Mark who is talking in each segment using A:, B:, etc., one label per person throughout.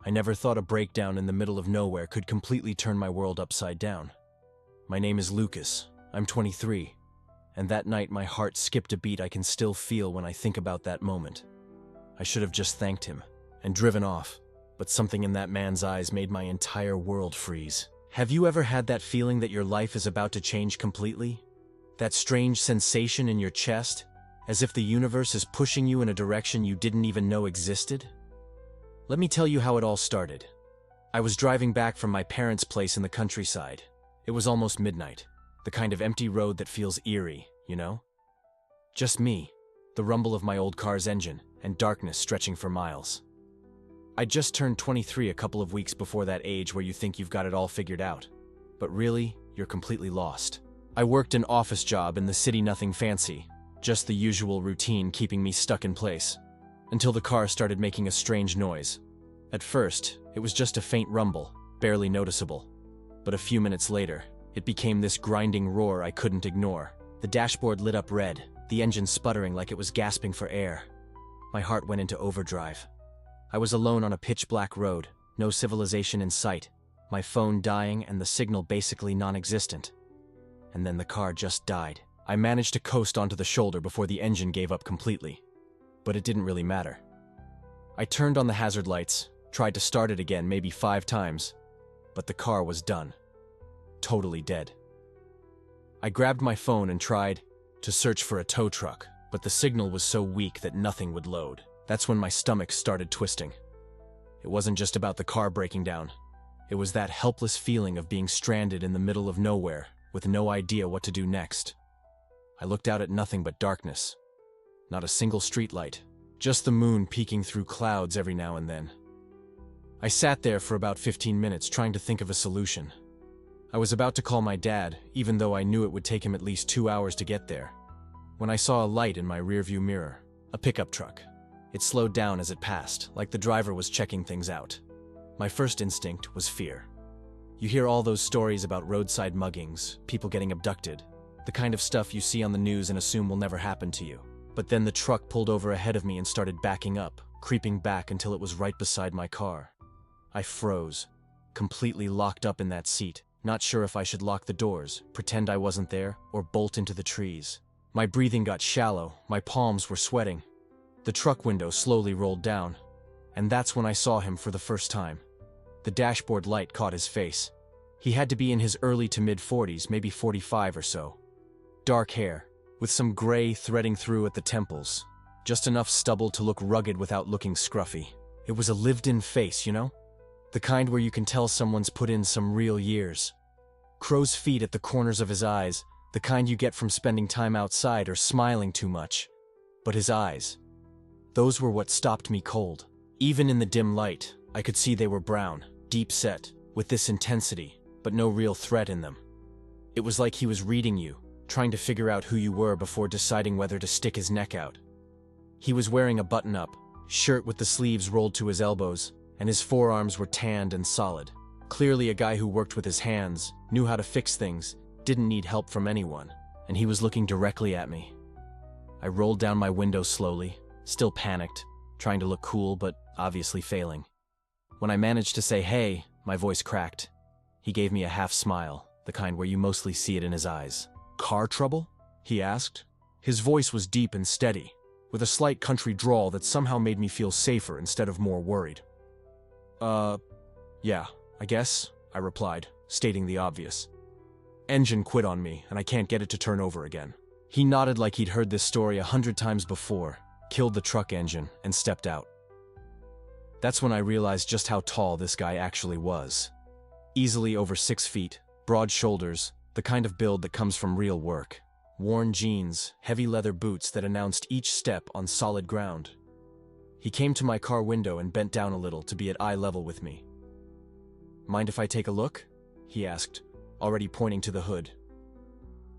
A: I never thought a breakdown in the middle of nowhere could completely turn my world upside down. My name is Lucas. I'm 23. And that night my heart skipped a beat I can still feel when I think about that moment. I should have just thanked him and driven off, but something in that man's eyes made my entire world freeze. Have you ever had that feeling that your life is about to change completely? That strange sensation in your chest, as if the universe is pushing you in a direction you didn't even know existed? Let me tell you how it all started. I was driving back from my parents' place in the countryside. It was almost midnight, the kind of empty road that feels eerie, you know? Just me, the rumble of my old car's engine, and darkness stretching for miles. I just turned 23 a couple of weeks before that age where you think you've got it all figured out. But really, you're completely lost. I worked an office job in the city, nothing fancy, just the usual routine keeping me stuck in place, until the car started making a strange noise. At first, it was just a faint rumble, barely noticeable. But a few minutes later, it became this grinding roar I couldn't ignore. The dashboard lit up red, the engine sputtering like it was gasping for air. My heart went into overdrive. I was alone on a pitch-black road, no civilization in sight, my phone dying and the signal basically non-existent. And then the car just died. I managed to coast onto the shoulder before the engine gave up completely. But it didn't really matter. I turned on the hazard lights, tried to start it again maybe 5 times, but the car was done. Totally dead. I grabbed my phone and tried to search for a tow truck, but the signal was so weak that nothing would load. That's when my stomach started twisting. It wasn't just about the car breaking down. It was that helpless feeling of being stranded in the middle of nowhere, with no idea what to do next. I looked out at nothing but darkness. Not a single streetlight, just the moon peeking through clouds every now and then. I sat there for about 15 minutes trying to think of a solution. I was about to call my dad, even though I knew it would take him at least 2 hours to get there, when I saw a light in my rearview mirror, a pickup truck. It slowed down as it passed, like the driver was checking things out. My first instinct was fear. You hear all those stories about roadside muggings, people getting abducted, the kind of stuff you see on the news and assume will never happen to you. But then the truck pulled over ahead of me and started backing up, creeping back until it was right beside my car. I froze, completely locked up in that seat, not sure if I should lock the doors, pretend I wasn't there, or bolt into the trees. My breathing got shallow, my palms were sweating. The truck window slowly rolled down, and that's when I saw him for the first time. The dashboard light caught his face. He had to be in his early to mid-40s, maybe 45 or so. Dark hair, with some gray threading through at the temples, just enough stubble to look rugged without looking scruffy. It was a lived-in face, you know? The kind where you can tell someone's put in some real years. Crow's feet at the corners of his eyes, the kind you get from spending time outside or smiling too much. But his eyes, those were what stopped me cold. Even in the dim light, I could see they were brown, deep-set, with this intensity, but no real threat in them. It was like he was reading you, trying to figure out who you were before deciding whether to stick his neck out. He was wearing a button-up shirt with the sleeves rolled to his elbows, and his forearms were tanned and solid. Clearly a guy who worked with his hands, knew how to fix things, didn't need help from anyone, and he was looking directly at me. I rolled down my window slowly, still panicked, trying to look cool but obviously failing. When I managed to say hey, my voice cracked. He gave me a half smile, the kind where you mostly see it in his eyes. "Car trouble?" he asked. His voice was deep and steady, with a slight country drawl that somehow made me feel safer instead of more worried. Yeah, I guess," I replied, stating the obvious. "Engine quit on me, and I can't get it to turn over again." He nodded like he'd heard this story 100 times before, killed the truck engine, and stepped out. That's when I realized just how tall this guy actually was. Easily over 6 feet, broad shoulders, the kind of build that comes from real work. Worn jeans, heavy leather boots that announced each step on solid ground. He came to my car window and bent down a little to be at eye level with me. "Mind if I take a look?" he asked, already pointing to the hood.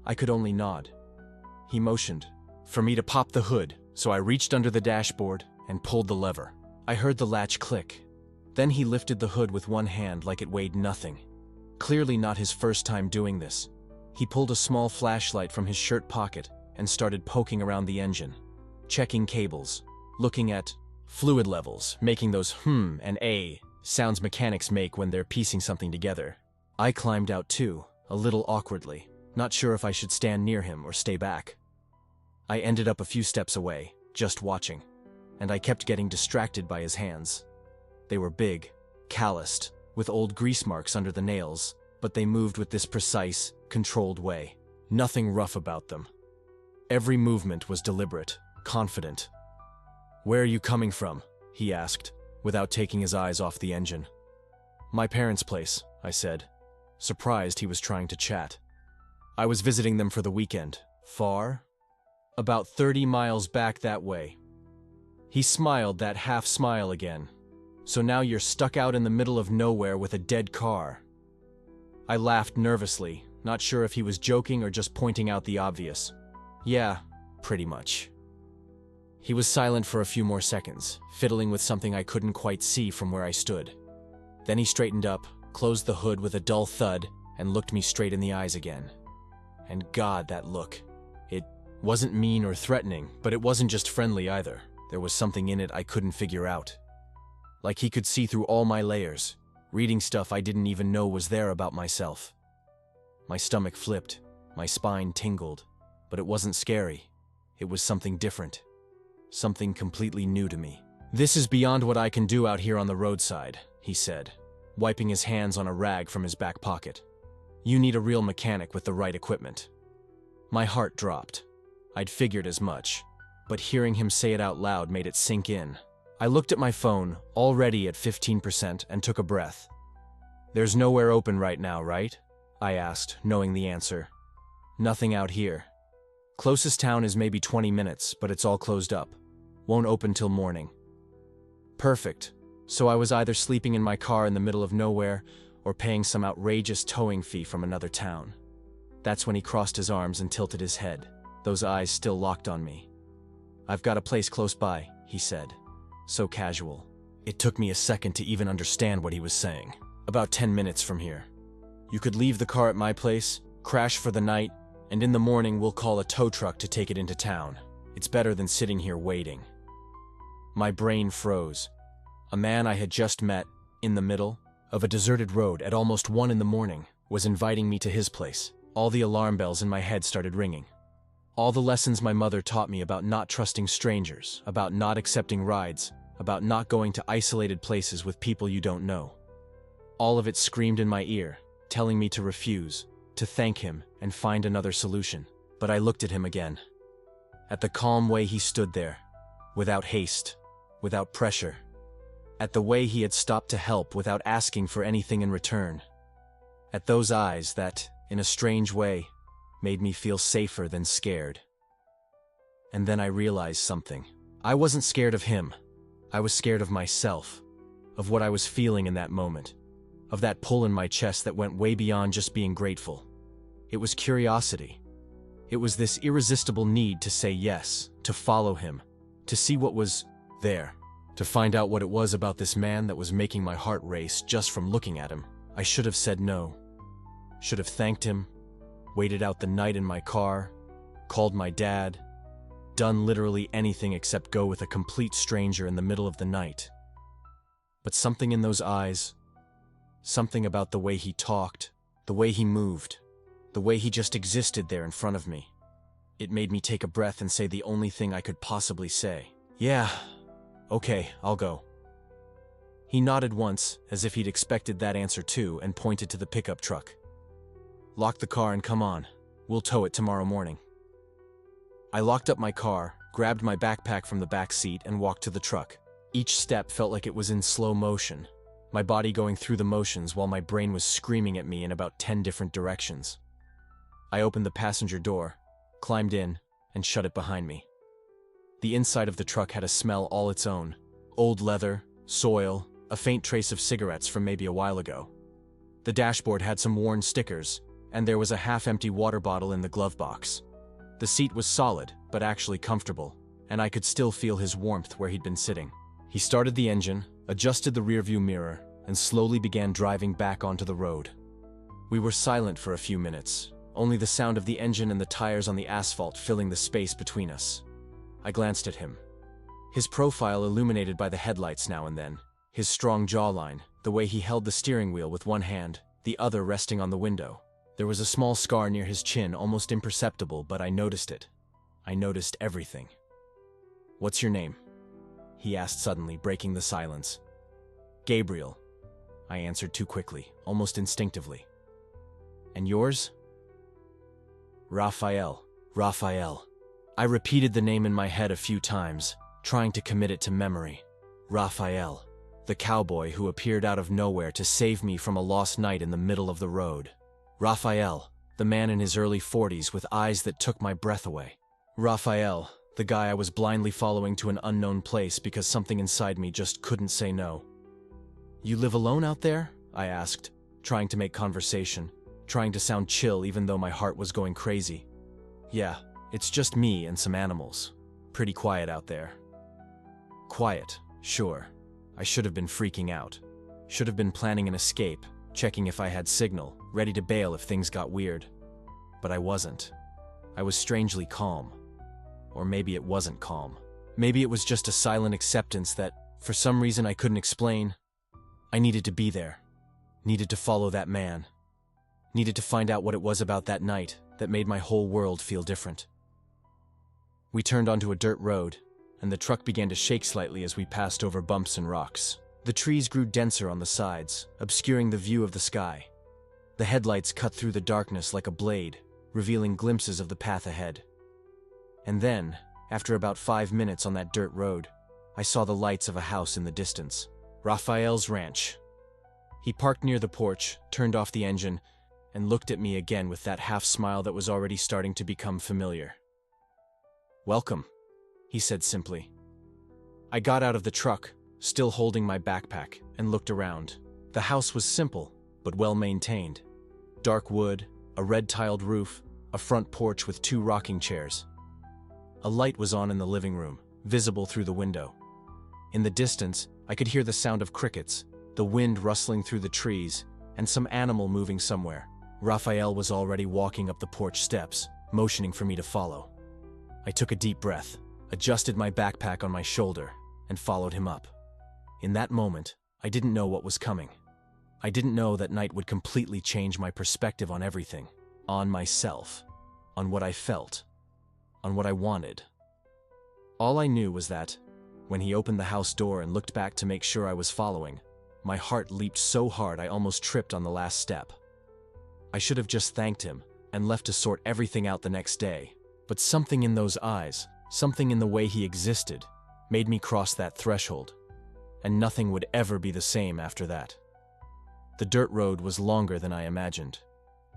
A: I could only nod. He motioned for me to pop the hood, so I reached under the dashboard and pulled the lever. I heard the latch click. Then he lifted the hood with one hand like it weighed nothing. Clearly not his first time doing this. He pulled a small flashlight from his shirt pocket and started poking around the engine, checking cables, looking at fluid levels, making those and Sounds mechanics make when they're piecing something together. I climbed out too, a little awkwardly, not sure if I should stand near him or stay back. I ended up a few steps away, just watching, and I kept getting distracted by his hands. They were big, calloused, with old grease marks under the nails, but they moved with this precise, controlled way. Nothing rough about them. Every movement was deliberate, confident. "Where are you coming from?" he asked, without taking his eyes off the engine. "My parents' place," I said, surprised he was trying to chat. "I was visiting them for the weekend." "Far?" "About 30 miles back that way." He smiled that half smile again. "So now you're stuck out in the middle of nowhere with a dead car." I laughed nervously, not sure if he was joking or just pointing out the obvious. "Yeah, pretty much." He was silent for a few more seconds, fiddling with something I couldn't quite see from where I stood. Then he straightened up, closed the hood with a dull thud, and looked me straight in the eyes again. And God, that look. It wasn't mean or threatening, but it wasn't just friendly either. There was something in it I couldn't figure out. Like he could see through all my layers, reading stuff I didn't even know was there about myself. My stomach flipped, my spine tingled, but it wasn't scary. It was something different. Something completely new to me. "This is beyond what I can do out here on the roadside," he said, wiping his hands on a rag from his back pocket. "You need a real mechanic with the right equipment." My heart dropped. I'd figured as much, but hearing him say it out loud made it sink in. I looked at my phone, already at 15%, and took a breath. "There's nowhere open right now, right?" I asked, knowing the answer. "Nothing out here. Closest town is maybe 20 minutes, but it's all closed up. Won't open till morning." Perfect. So I was either sleeping in my car in the middle of nowhere or paying some outrageous towing fee from another town. That's when he crossed his arms and tilted his head, those eyes still locked on me. "I've got a place close by," he said. So casual. It took me a second to even understand what he was saying. "About 10 minutes from here. You could leave the car at my place, crash for the night, and in the morning we'll call a tow truck to take it into town. It's better than sitting here waiting." My brain froze. A man I had just met, in the middle of a deserted road at almost 1 in the morning, was inviting me to his place. All the alarm bells in my head started ringing. All the lessons my mother taught me about not trusting strangers, about not accepting rides, about not going to isolated places with people you don't know. All of it screamed in my ear, telling me to refuse, to thank him, and find another solution. But I looked at him again. At the calm way he stood there, without haste, without pressure. At the way he had stopped to help without asking for anything in return. At those eyes that, in a strange way, made me feel safer than scared. And then I realized something. I wasn't scared of him. I was scared of myself, of what I was feeling in that moment, of that pull in my chest that went way beyond just being grateful. It was curiosity. It was this irresistible need to say yes, to follow him, to see what was there, to find out what it was about this man that was making my heart race just from looking at him. I should have said no. Should have thanked him, waited out the night in my car, called my dad, done literally anything except go with a complete stranger in the middle of the night. But something in those eyes, something about the way he talked, the way he moved, the way he just existed there in front of me. It made me take a breath and say the only thing I could possibly say. "Yeah, okay, I'll go." He nodded once, as if he'd expected that answer too, and pointed to the pickup truck. "Lock the car and come on. We'll tow it tomorrow morning." I locked up my car, grabbed my backpack from the back seat, and walked to the truck. Each step felt like it was in slow motion, my body going through the motions while my brain was screaming at me in about 10 different directions. I opened the passenger door, climbed in, and shut it behind me. The inside of the truck had a smell all its own. Old leather, soil, a faint trace of cigarettes from maybe a while ago. The dashboard had some worn stickers, and there was a half-empty water bottle in the glove box. The seat was solid, but actually comfortable, and I could still feel his warmth where he'd been sitting. He started the engine, adjusted the rearview mirror, and slowly began driving back onto the road. We were silent for a few minutes, only the sound of the engine and the tires on the asphalt filling the space between us. I glanced at him. His profile illuminated by the headlights now and then, His strong jawline, the way he held the steering wheel with one hand, the other resting on the window. There was a small scar near his chin, almost imperceptible, but I noticed it. I noticed everything. "What's your name?" he asked suddenly, breaking the silence. "Gabriel," I answered too quickly, almost instinctively. "And yours?" "Raphael. Raphael." I repeated the name in my head a few times, trying to commit it to memory. Raphael, the cowboy who appeared out of nowhere to save me from a lost night in the middle of the road. Raphael, the man in his early 40s with eyes that took my breath away. Raphael, the guy I was blindly following to an unknown place because something inside me just couldn't say no. "You live alone out there?" I asked, trying to make conversation, trying to sound chill even though my heart was going crazy. "Yeah, it's just me and some animals. Pretty quiet out there." Quiet, sure. I should have been freaking out. Should have been planning an escape, checking if I had signal, ready to bail if things got weird. But I wasn't. I was strangely calm. Or maybe it wasn't calm. Maybe it was just a silent acceptance that, for some reason I couldn't explain, I needed to be there. Needed to follow that man. Needed to find out what it was about that night that made my whole world feel different. We turned onto a dirt road, and the truck began to shake slightly as we passed over bumps and rocks. The trees grew denser on the sides, obscuring the view of the sky. The headlights cut through the darkness like a blade, revealing glimpses of the path ahead. And then, after about 5 minutes on that dirt road, I saw the lights of a house in the distance. Raphael's ranch. He parked near the porch, turned off the engine, and looked at me again with that half smile that was already starting to become familiar. "Welcome," he said simply. I got out of the truck, still holding my backpack, and looked around. The house was simple, but well maintained. Dark wood, a red-tiled roof, a front porch with 2 rocking chairs. A light was on in the living room, visible through the window. In the distance, I could hear the sound of crickets, the wind rustling through the trees, and some animal moving somewhere. Raphael was already walking up the porch steps, motioning for me to follow. I took a deep breath, adjusted my backpack on my shoulder, and followed him up. In that moment, I didn't know what was coming. I didn't know that night would completely change my perspective on everything, on myself, on what I felt, on what I wanted. All I knew was that, when he opened the house door and looked back to make sure I was following, my heart leaped so hard I almost tripped on the last step. I should have just thanked him and left to sort everything out the next day, but something in those eyes, something in the way he existed, made me cross that threshold, and nothing would ever be the same after that. The dirt road was longer than I imagined.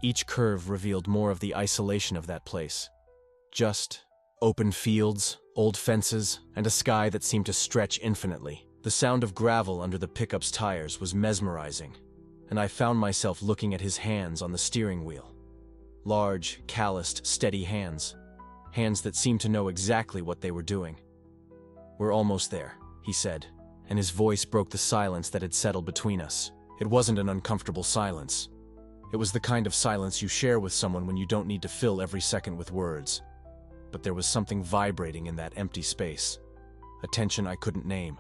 A: Each curve revealed more of the isolation of that place. Just open fields, old fences, and a sky that seemed to stretch infinitely. The sound of gravel under the pickup's tires was mesmerizing, and I found myself looking at his hands on the steering wheel. Large, calloused, steady hands. Hands that seemed to know exactly what they were doing. "We're almost there," he said, and his voice broke the silence that had settled between us. It wasn't an uncomfortable silence. It was the kind of silence you share with someone when you don't need to fill every second with words. But there was something vibrating in that empty space, a tension I couldn't name.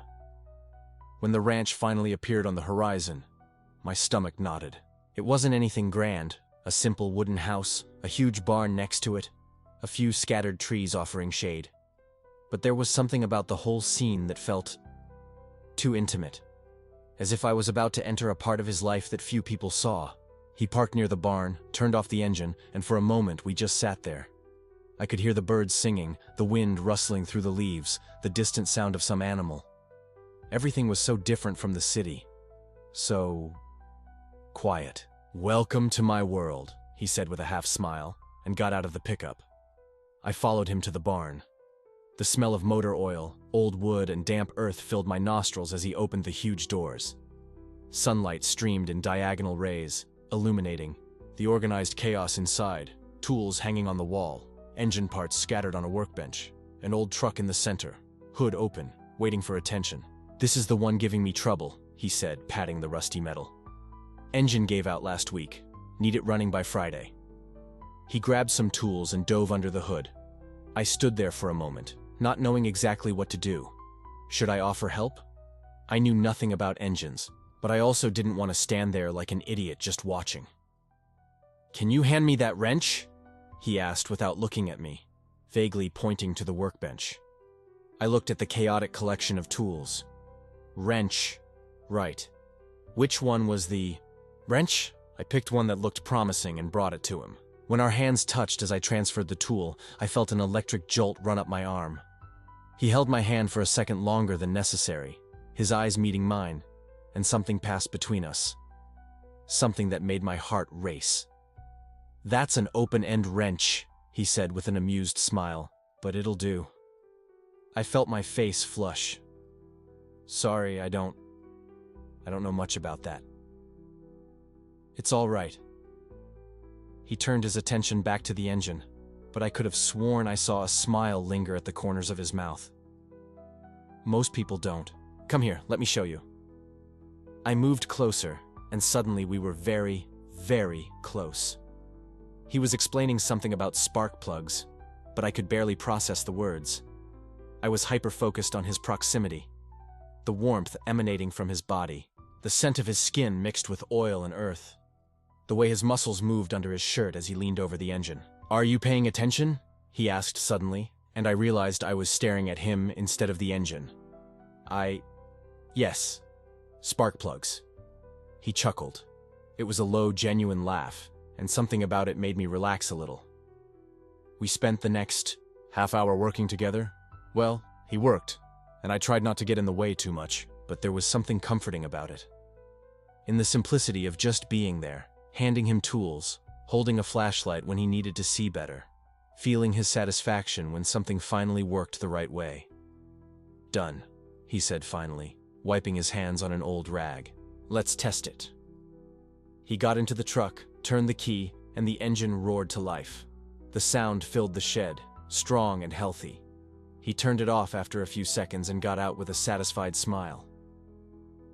A: When the ranch finally appeared on the horizon, my stomach knotted. It wasn't anything grand, a simple wooden house, a huge barn next to it, a few scattered trees offering shade. But there was something about the whole scene that felt too intimate, as if I was about to enter a part of his life that few people saw. He parked near the barn, turned off the engine, and for a moment we just sat there. I could hear the birds singing, the wind rustling through the leaves, the distant sound of some animal. Everything was so different from the city. So quiet. "Welcome to my world," he said with a half smile, and got out of the pickup. I followed him to the barn. The smell of motor oil, old wood, and damp earth filled my nostrils as he opened the huge doors. Sunlight streamed in diagonal rays, illuminating the organized chaos inside, tools hanging on the wall, engine parts scattered on a workbench, an old truck in the center, hood open, waiting for attention. "This is the one giving me trouble," he said, patting the rusty metal. "Engine gave out last week. Need it running by Friday." He grabbed some tools and dove under the hood. I stood there for a moment, not knowing exactly what to do. Should I offer help? I knew nothing about engines, but I also didn't want to stand there like an idiot just watching. "Can you hand me that wrench?" he asked without looking at me, vaguely pointing to the workbench. I looked at the chaotic collection of tools. Wrench. Right. Which one was the wrench? I picked one that looked promising and brought it to him. When our hands touched as I transferred the tool, I felt an electric jolt run up my arm. He held my hand for a second longer than necessary, his eyes meeting mine, and something passed between us. Something that made my heart race. "That's an open-end wrench," he said with an amused smile, "but it'll do." I felt my face flush. "Sorry, I don't know much about that." "It's all right." He turned his attention back to the engine, but I could have sworn I saw a smile linger at the corners of his mouth. "Most people don't. Come here, let me show you." I moved closer, and suddenly we were very, very close. He was explaining something about spark plugs, but I could barely process the words. I was hyper-focused on his proximity, the warmth emanating from his body, the scent of his skin mixed with oil and earth, the way his muscles moved under his shirt as he leaned over the engine. "Are you paying attention?" he asked suddenly, and I realized I was staring at him instead of the engine. Yes. Spark plugs." He chuckled. It was a low, genuine laugh, and something about it made me relax a little. We spent the next half-hour working together. Well, he worked, and I tried not to get in the way too much, but there was something comforting about it. In the simplicity of just being there, handing him tools, holding a flashlight when he needed to see better, feeling his satisfaction when something finally worked the right way. "Done," he said finally, wiping his hands on an old rag. "Let's test it." He got into the truck, turned the key, and the engine roared to life. The sound filled the shed, strong and healthy. He turned it off after a few seconds and got out with a satisfied smile.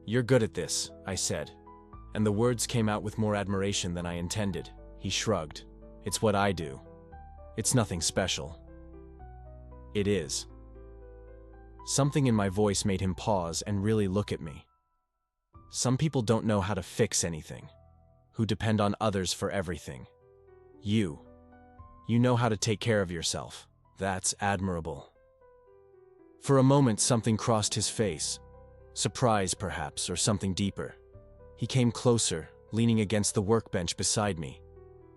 A: "You're good at this," I said, and the words came out with more admiration than I intended. He shrugged. "It's what I do. It's nothing special." "It is." Something in my voice made him pause and really look at me. Some people don't know how to fix anything, who depend on others for everything. You know how to take care of yourself. That's admirable. For a moment, something crossed his face. Surprise, perhaps, or something deeper. He came closer, leaning against the workbench beside me,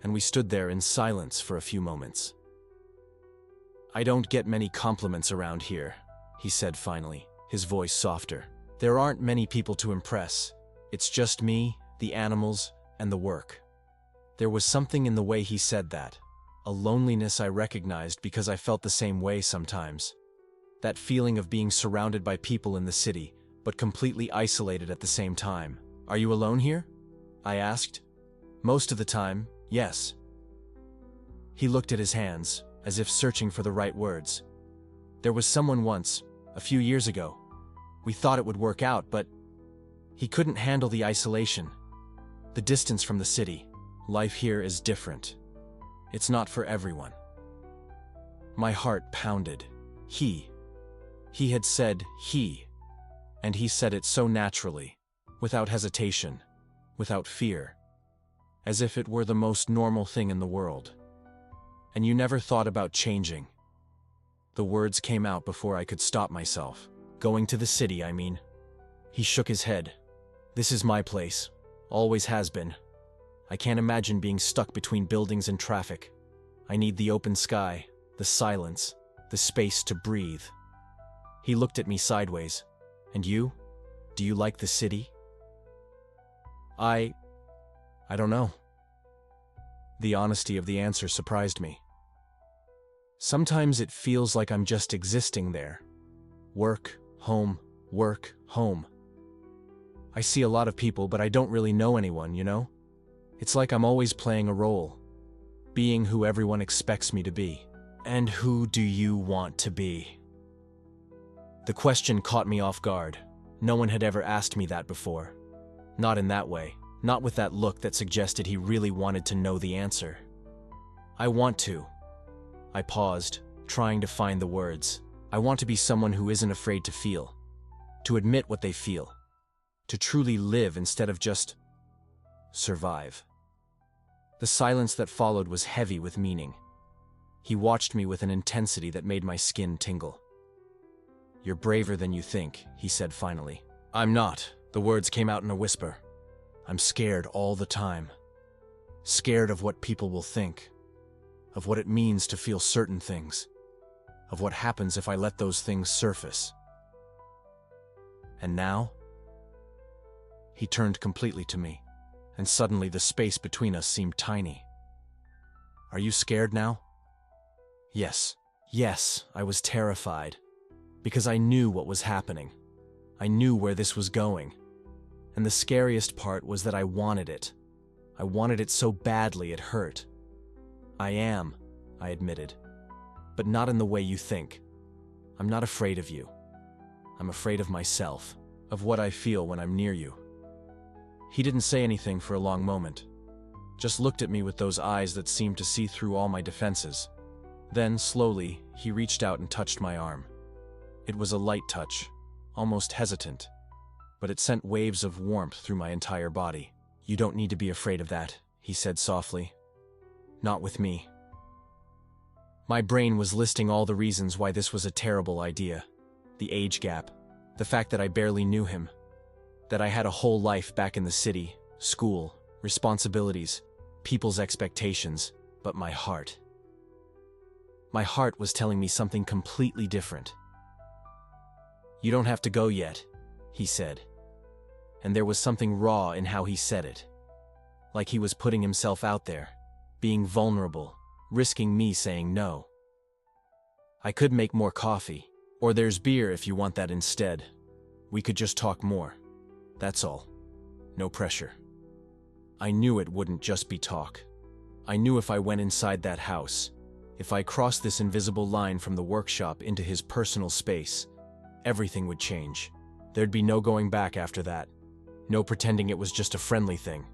A: and we stood there in silence for a few moments. "I don't get many compliments around here," he said finally, his voice softer. "There aren't many people to impress. It's just me, the animals, and the work." There was something in the way he said that, a loneliness I recognized because I felt the same way sometimes. That feeling of being surrounded by people in the city, but completely isolated at the same time. "Are you alone here?" I asked. "Most of the time, yes." He looked at his hands, as if searching for the right words. "There was someone once, a few years ago. We thought it would work out, but he couldn't handle the isolation, the distance from the city. Life here is different. It's not for everyone." My heart pounded. He had said he, and he said it so naturally, without hesitation, without fear, as if it were the most normal thing in the world. "And you never thought about changing?" The words came out before I could stop myself. "Going to the city, I mean." He shook his head. "This is my place. Always has been. I can't imagine being stuck between buildings and traffic. I need the open sky, the silence, the space to breathe." He looked at me sideways. "And you? Do you like the city?" I don't know." The honesty of the answer surprised me. "Sometimes it feels like I'm just existing there. Work, home, work, home. I see a lot of people, but I don't really know anyone, you know? It's like I'm always playing a role, being who everyone expects me to be." "And who do you want to be?" The question caught me off guard. No one had ever asked me that before. Not in that way, not with that look that suggested he really wanted to know the answer. I paused, trying to find the words. "I want to be someone who isn't afraid to feel. to admit what they feel, to truly live instead of just survive. The silence that followed was heavy with meaning. He watched me with an intensity that made my skin tingle. "You're braver than you think," he said finally. "I'm not." The words came out in a whisper. "I'm scared all the time. Scared of what people will think, of what it means to feel certain things, of what happens if I let those things surface. And now?" He turned completely to me, and suddenly the space between us seemed tiny. "Are you scared now?" Yes. Yes, I was terrified. Because I knew what was happening. I knew where this was going. And the scariest part was that I wanted it. I wanted it so badly it hurt. "I am," I admitted. "But not in the way you think. I'm not afraid of you. I'm afraid of myself, of what I feel when I'm near you." He didn't say anything for a long moment, just looked at me with those eyes that seemed to see through all my defenses. Then, slowly, he reached out and touched my arm. It was a light touch, almost hesitant, but it sent waves of warmth through my entire body. "You don't need to be afraid of that," he said softly. "Not with me." My brain was listing all the reasons why this was a terrible idea. The age gap, the fact that I barely knew him, that I had a whole life back in the city, school, responsibilities, people's expectations, but my heart was telling me something completely different. "You don't have to go yet," he said. And there was something raw in how he said it. Like he was putting himself out there, being vulnerable, risking me saying no. "I could make more coffee, or there's beer if you want that instead. We could just talk more. That's all. No pressure." I knew it wouldn't just be talk. I knew if I went inside that house, if I crossed this invisible line from the workshop into his personal space, everything would change. There'd be no going back after that. No pretending it was just a friendly thing.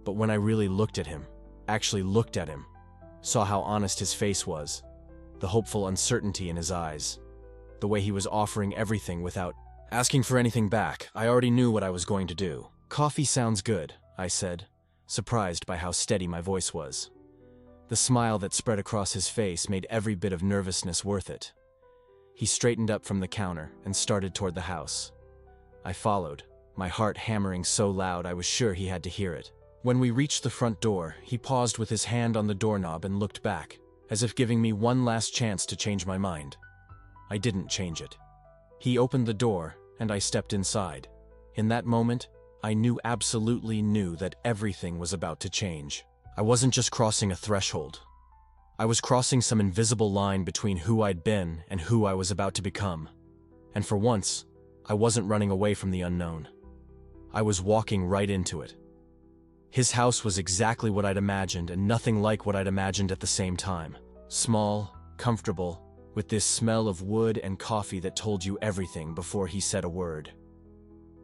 A: But when I really looked at him, actually looked at him, saw how honest his face was, the hopeful uncertainty in his eyes, the way he was offering everything without asking for anything back, I already knew what I was going to do. "Coffee sounds good," I said, surprised by how steady my voice was. The smile that spread across his face made every bit of nervousness worth it. He straightened up from the counter and started toward the house. I followed, my heart hammering so loud I was sure he had to hear it. When we reached the front door, he paused with his hand on the doorknob and looked back, as if giving me one last chance to change my mind. I didn't change it. He opened the door, and I stepped inside. In that moment, I absolutely knew that everything was about to change. I wasn't just crossing a threshold. I was crossing some invisible line between who I'd been and who I was about to become. And for once, I wasn't running away from the unknown. I was walking right into it. His house was exactly what I'd imagined and nothing like what I'd imagined at the same time. Small, comfortable, with this smell of wood and coffee that told you everything before he said a word.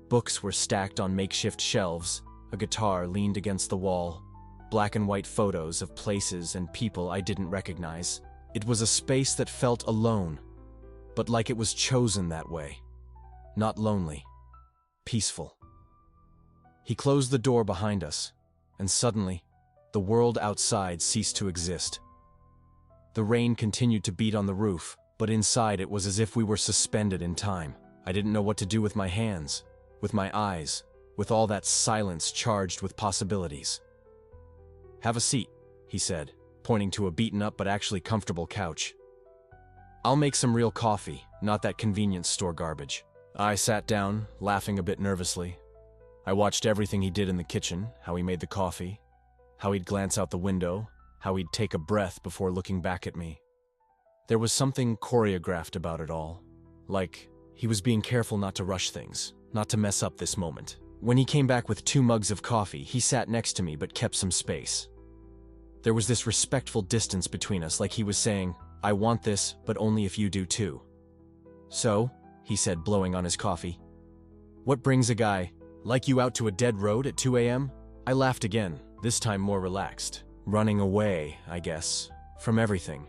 A: Books were stacked on makeshift shelves, a guitar leaned against the wall, black and white photos of places and people I didn't recognize. It was a space that felt alone, but like it was chosen that way. Not lonely, peaceful. He closed the door behind us, and suddenly, the world outside ceased to exist. The rain continued to beat on the roof, but inside it was as if we were suspended in time. I didn't know what to do with my hands, with my eyes, with all that silence charged with possibilities. "Have a seat," he said, pointing to a beaten-up but actually comfortable couch. "I'll make some real coffee, not that convenience store garbage." I sat down, laughing a bit nervously. I watched everything he did in the kitchen, how he made the coffee, how he'd glance out the window, how he'd take a breath before looking back at me. There was something choreographed about it all, like he was being careful not to rush things, not to mess up this moment. When he came back with 2 mugs of coffee, he sat next to me but kept some space. There was this respectful distance between us, like he was saying, "I want this, but only if you do too." "So," he said, blowing on his coffee, "what brings a guy like you out to a dead road at 2 a.m.? I laughed again, this time more relaxed. "Running away, I guess, from everything.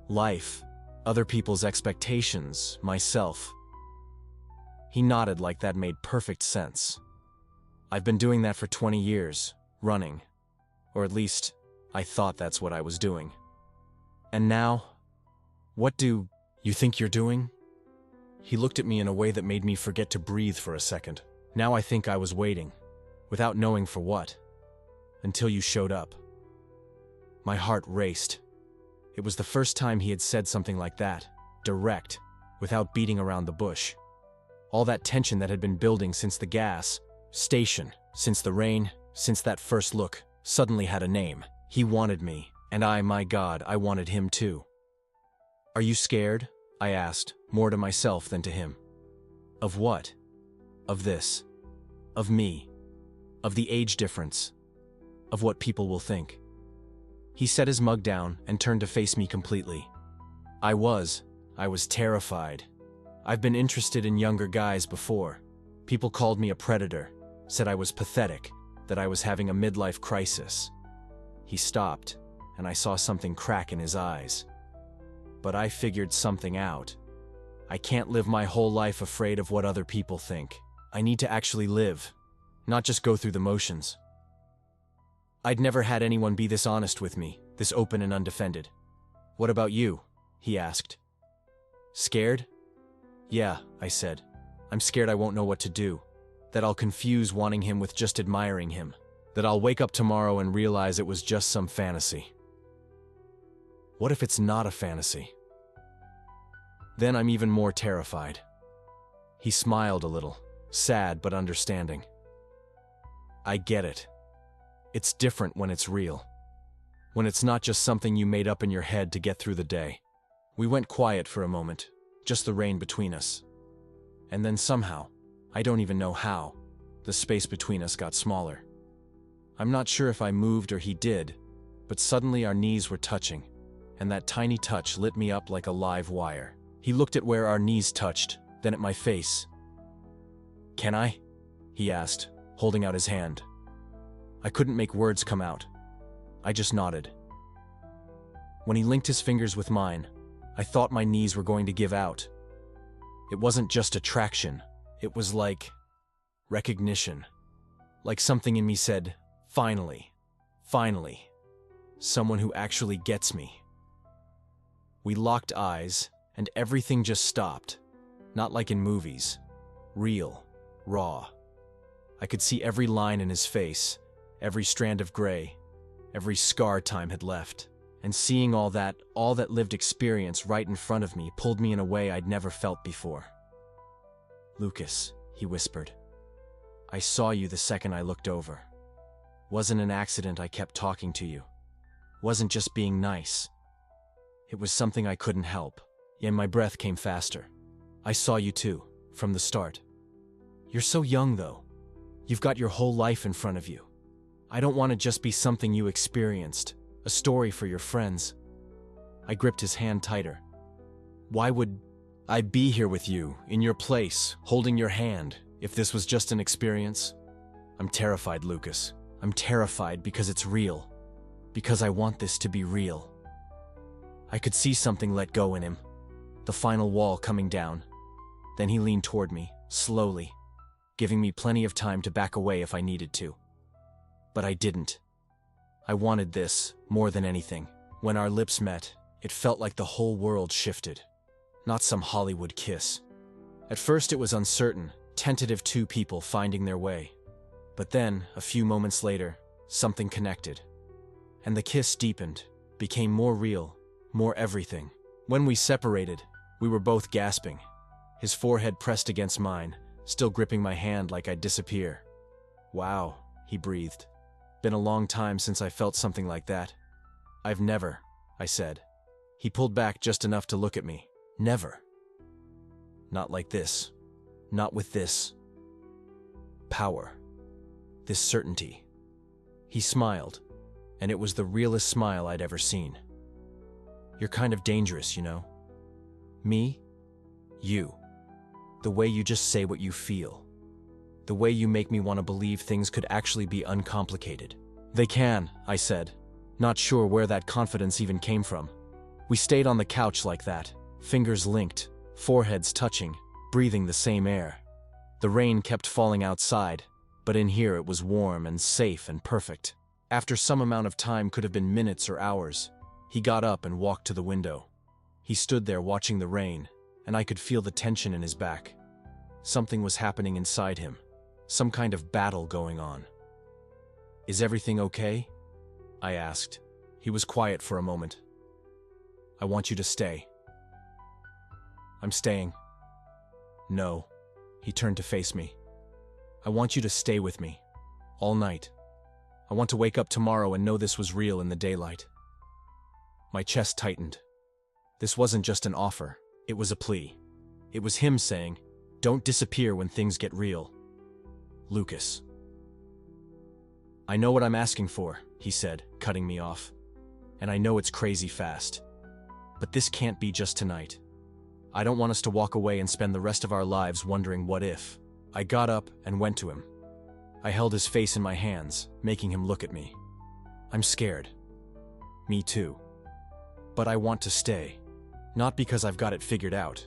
A: Life, other people's expectations, myself." He nodded like that made perfect sense. I've been doing that for 20 years, running. Or at least, I thought that's what I was doing. And now, what do you think you're doing? He looked at me in a way that made me forget to breathe for a second. Now I think I was waiting, without knowing for what, until you showed up. My heart raced. It was the first time he had said something like that, direct, without beating around the bush. All that tension that had been building since the gas station, since the rain, since that first look, suddenly had a name. He wanted me, and my God, I wanted him too. Are you scared? I asked, more to myself than to him. Of what? Of this. Of me. Of the age difference. Of what people will think. He set his mug down and turned to face me completely. I was terrified. I've been interested in younger guys before. People called me a predator, said I was pathetic, that I was having a midlife crisis. He stopped, and I saw something crack in his eyes. But I figured something out. I can't live my whole life afraid of what other people think. I need to actually live, not just go through the motions. I'd never had anyone be this honest with me, this open and undefended. What about you? He asked. Scared? Yeah, I said. I'm scared I won't know what to do. That I'll confuse wanting him with just admiring him. That I'll wake up tomorrow and realize it was just some fantasy. What if it's not a fantasy? Then I'm even more terrified. He smiled a little, sad but understanding. I get it. It's different when it's real. When it's not just something you made up in your head to get through the day. We went quiet for a moment, just the rain between us. And then somehow, I don't even know how, the space between us got smaller. I'm not sure if I moved or he did, but suddenly our knees were touching, and that tiny touch lit me up like a live wire. He looked at where our knees touched, then at my face. Can I? He asked, holding out his hand. I couldn't make words come out. I just nodded. When he linked his fingers with mine, I thought my knees were going to give out. It wasn't just attraction, it was like recognition. Like something in me said, finally, finally, someone who actually gets me. We locked eyes, and everything just stopped. Not like in movies. Real, raw. I could see every line in his face, every strand of gray, every scar time had left. And seeing all that lived experience right in front of me pulled me in a way I'd never felt before. Lucas, he whispered. I saw you the second I looked over. Wasn't an accident I kept talking to you. Wasn't just being nice. It was something I couldn't help. And my breath came faster. I saw you too, from the start. You're so young though. You've got your whole life in front of you. I don't want to just be something you experienced, a story for your friends. I gripped his hand tighter. Why would I be here with you, in your place, holding your hand, if this was just an experience? I'm terrified, Lucas. I'm terrified because it's real. Because I want this to be real. I could see something let go in him. The final wall coming down. Then he leaned toward me, slowly, giving me plenty of time to back away if I needed to. But I didn't. I wanted this more than anything. When our lips met, it felt like the whole world shifted. Not some Hollywood kiss. At first it was uncertain, tentative, two people finding their way. But then, a few moments later, something connected. And the kiss deepened, became more real, more everything. When we separated, we were both gasping. His forehead pressed against mine, still gripping my hand like I'd disappear. Wow, he breathed. Been a long time since I felt something like that. I've never, I said. He pulled back just enough to look at me. Never. Not like this. Not with this power. This certainty. He smiled, and it was the realest smile I'd ever seen. You're kind of dangerous, you know? Me? You. The way you just say what you feel. The way you make me want to believe things could actually be uncomplicated. They can, I said, not sure where that confidence even came from. We stayed on the couch like that, fingers linked, foreheads touching, breathing the same air. The rain kept falling outside, but in here it was warm and safe and perfect. After some amount of time, could have been minutes or hours, he got up and walked to the window. He stood there watching the rain, and I could feel the tension in his back. Something was happening inside him, some kind of battle going on. "Is everything okay?" I asked. He was quiet for a moment. "I want you to stay." "I'm staying." "No." He turned to face me. "I want you to stay with me. All night. I want to wake up tomorrow and know this was real in the daylight." My chest tightened. This wasn't just an offer, it was a plea. It was him saying, "Don't disappear when things get real." "Lucas." "I know what I'm asking for," he said, cutting me off. "And I know it's crazy fast. But this can't be just tonight. I don't want us to walk away and spend the rest of our lives wondering what if." I got up and went to him. I held his face in my hands, making him look at me. "I'm scared." "Me too. But I want to stay. Not because I've got it figured out.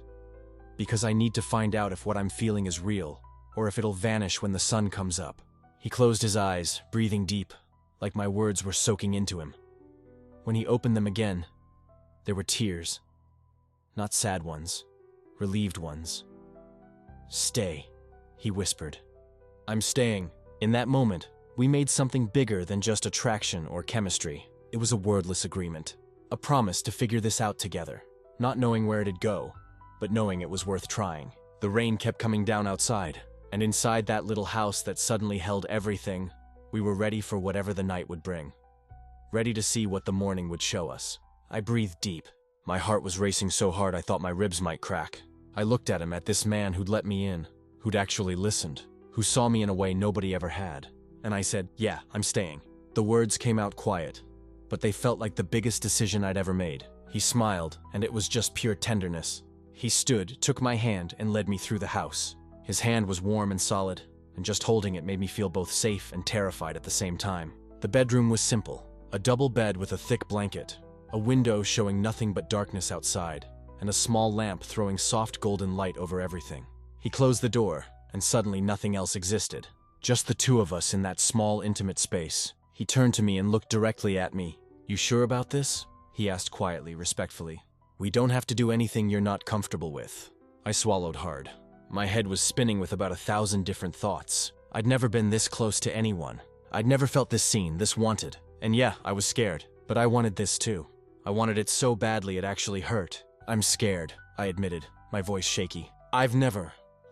A: Because I need to find out if what I'm feeling is real, or if it'll vanish when the sun comes up." He closed his eyes, breathing deep, like my words were soaking into him. When he opened them again, there were tears. Not sad ones, relieved ones. "Stay," he whispered. "I'm staying." In that moment, we made something bigger than just attraction or chemistry. It was a wordless agreement, a promise to figure this out together, not knowing where it'd go, but knowing it was worth trying. The rain kept coming down outside, and inside that little house that suddenly held everything, we were ready for whatever the night would bring. Ready to see what the morning would show us. I breathed deep. My heart was racing so hard I thought my ribs might crack. I looked at him, at this man who'd let me in, who'd actually listened, who saw me in a way nobody ever had. And I said, "Yeah, I'm staying." The words came out quiet, but they felt like the biggest decision I'd ever made. He smiled, and it was just pure tenderness. He stood, took my hand, and led me through the house. His hand was warm and solid, and just holding it made me feel both safe and terrified at the same time. The bedroom was simple, a double bed with a thick blanket, a window showing nothing but darkness outside, and a small lamp throwing soft golden light over everything. He closed the door, and suddenly nothing else existed. Just the two of us in that small, intimate space. He turned to me and looked directly at me. "You sure about this?" he asked quietly, respectfully. "We don't have to do anything you're not comfortable with." I swallowed hard. My head was spinning with about 1,000 different thoughts. I'd never been this close to anyone. I'd never felt this seen, this wanted. And yeah, I was scared, but I wanted this too. I wanted it so badly it actually hurt. "I'm scared," I admitted, my voice shaky. I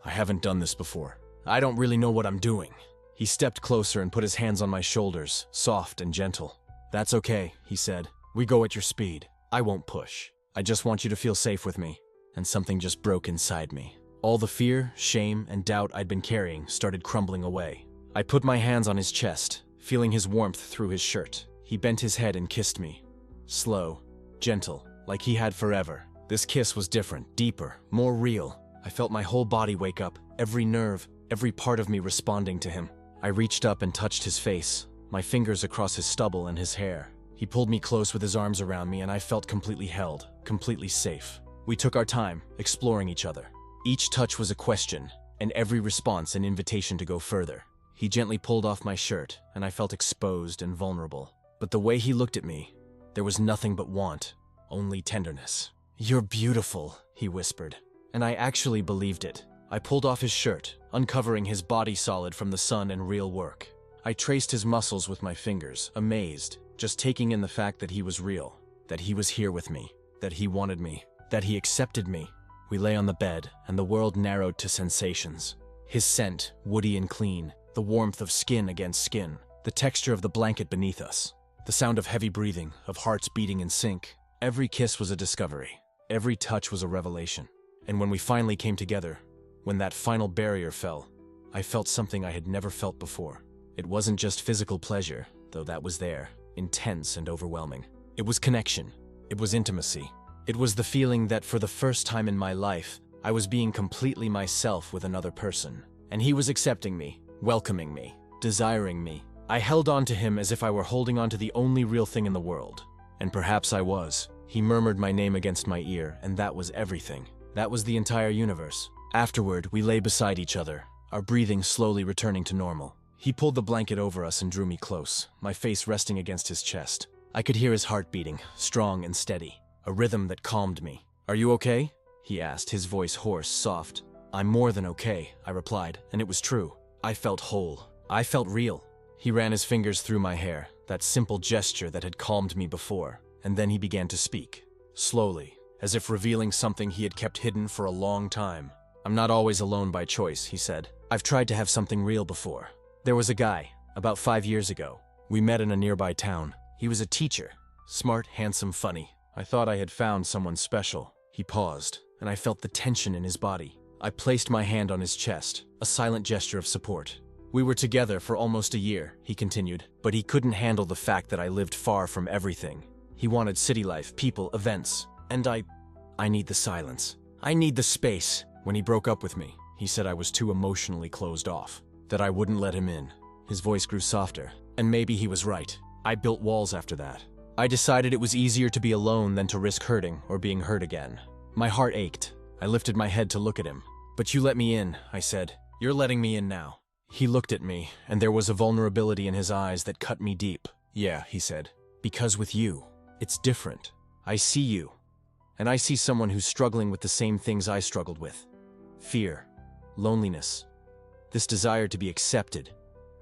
A: haven't done this before. I don't really know what I'm doing." He stepped closer and put his hands on my shoulders, soft and gentle. "That's okay," he said. "We go at your speed. I won't push. I just want you to feel safe with me." And something just broke inside me. All the fear, shame, and doubt I'd been carrying started crumbling away. I put my hands on his chest, feeling his warmth through his shirt. He bent his head and kissed me. Slow, gentle, like he had forever. This kiss was different, deeper, more real. I felt my whole body wake up, every nerve, every part of me responding to him. I reached up and touched his face, my fingers across his stubble and his hair. He pulled me close with his arms around me, and I felt completely held, completely safe. We took our time, exploring each other. Each touch was a question, and every response an invitation to go further. He gently pulled off my shirt, and I felt exposed and vulnerable. But the way he looked at me, there was nothing but want, only tenderness. "You're beautiful," he whispered. And I actually believed it. I pulled off his shirt, uncovering his body solid from the sun and real work. I traced his muscles with my fingers, amazed, just taking in the fact that he was real, that he was here with me, that he wanted me, that he accepted me. We lay on the bed, and the world narrowed to sensations. His scent, woody and clean, the warmth of skin against skin, the texture of the blanket beneath us, the sound of heavy breathing, of hearts beating in sync. Every kiss was a discovery. Every touch was a revelation. And when we finally came together, when that final barrier fell, I felt something I had never felt before. It wasn't just physical pleasure, though that was there, intense and overwhelming. It was connection. It was intimacy. It was the feeling that for the first time in my life, I was being completely myself with another person. And he was accepting me, welcoming me, desiring me. I held on to him as if I were holding on to the only real thing in the world. And perhaps I was. He murmured my name against my ear, and that was everything. That was the entire universe. Afterward, we lay beside each other, our breathing slowly returning to normal. He pulled the blanket over us and drew me close, my face resting against his chest. I could hear his heart beating, strong and steady, a rhythm that calmed me. "Are you okay?" he asked, his voice hoarse, soft. "I'm more than okay," I replied, and it was true. I felt whole. I felt real. He ran his fingers through my hair, that simple gesture that had calmed me before, and then he began to speak, slowly, as if revealing something he had kept hidden for a long time. "I'm not always alone by choice," he said. "I've tried to have something real before. There was a guy, about 5 years ago. We met in a nearby town. He was a teacher, smart, handsome, funny. I thought I had found someone special." He paused, and I felt the tension in his body. I placed my hand on his chest, a silent gesture of support. "We were together for almost a year," he continued, "but he couldn't handle the fact that I lived far from everything. He wanted city life, people, events, and I need the silence. I need the space." When he broke up with me, he said I was too emotionally closed off, that I wouldn't let him in. His voice grew softer, and maybe he was right. I built walls after that. I decided it was easier to be alone than to risk hurting or being hurt again. My heart ached. I lifted my head to look at him. "But you let me in," I said. "You're letting me in now." He looked at me, and there was a vulnerability in his eyes that cut me deep. "Yeah," he said, "because with you, it's different. I see you, and I see someone who's struggling with the same things I struggled with. Fear, loneliness, this desire to be accepted,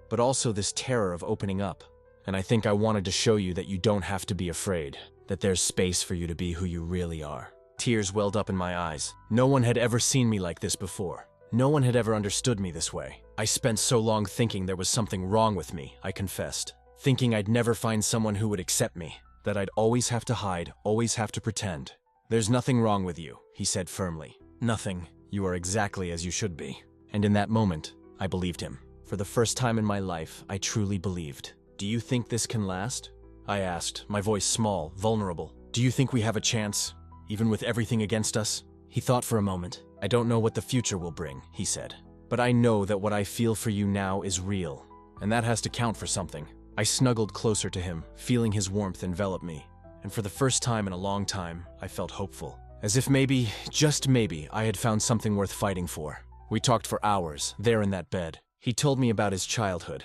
A: but also this terror of opening up. And I think I wanted to show you that you don't have to be afraid, that there's space for you to be who you really are." Tears welled up in my eyes. No one had ever seen me like this before. No one had ever understood me this way. I spent so long thinking there was something wrong with me, I confessed. Thinking I'd never find someone who would accept me, that I'd always have to hide, always have to pretend. "There's nothing wrong with you," he said firmly. "Nothing. You are exactly as you should be." And in that moment, I believed him. For the first time in my life, I truly believed. "Do you think this can last?" I asked, my voice small, vulnerable. "Do you think we have a chance, even with everything against us?" He thought for a moment. "I don't know what the future will bring," he said. "But I know that what I feel for you now is real, and that has to count for something." I snuggled closer to him, feeling his warmth envelop me. And for the first time in a long time, I felt hopeful. As if maybe, just maybe, I had found something worth fighting for. We talked for hours, there in that bed. He told me about his childhood,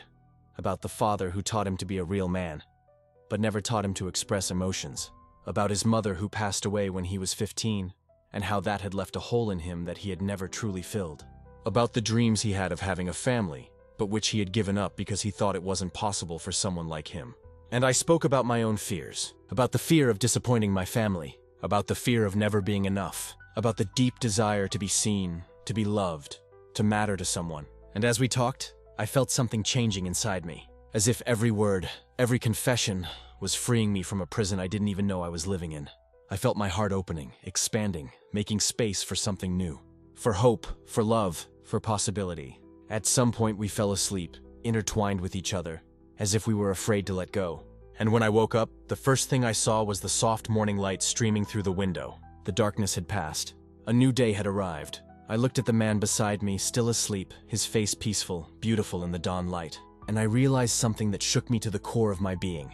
A: about the father who taught him to be a real man, but never taught him to express emotions, about his mother who passed away when he was 15, and how that had left a hole in him that he had never truly filled, about the dreams he had of having a family, but which he had given up because he thought it wasn't possible for someone like him. And I spoke about my own fears, about the fear of disappointing my family, about the fear of never being enough, about the deep desire to be seen, to be loved, to matter to someone. And as we talked, I felt something changing inside me, as if every word, every confession was freeing me from a prison I didn't even know I was living in. I felt my heart opening, expanding, making space for something new, for hope, for love, for possibility. At some point we fell asleep, intertwined with each other, as if we were afraid to let go. And when I woke up, the first thing I saw was the soft morning light streaming through the window. The darkness had passed. A new day had arrived. I looked at the man beside me, still asleep, his face peaceful, beautiful in the dawn light. And I realized something that shook me to the core of my being.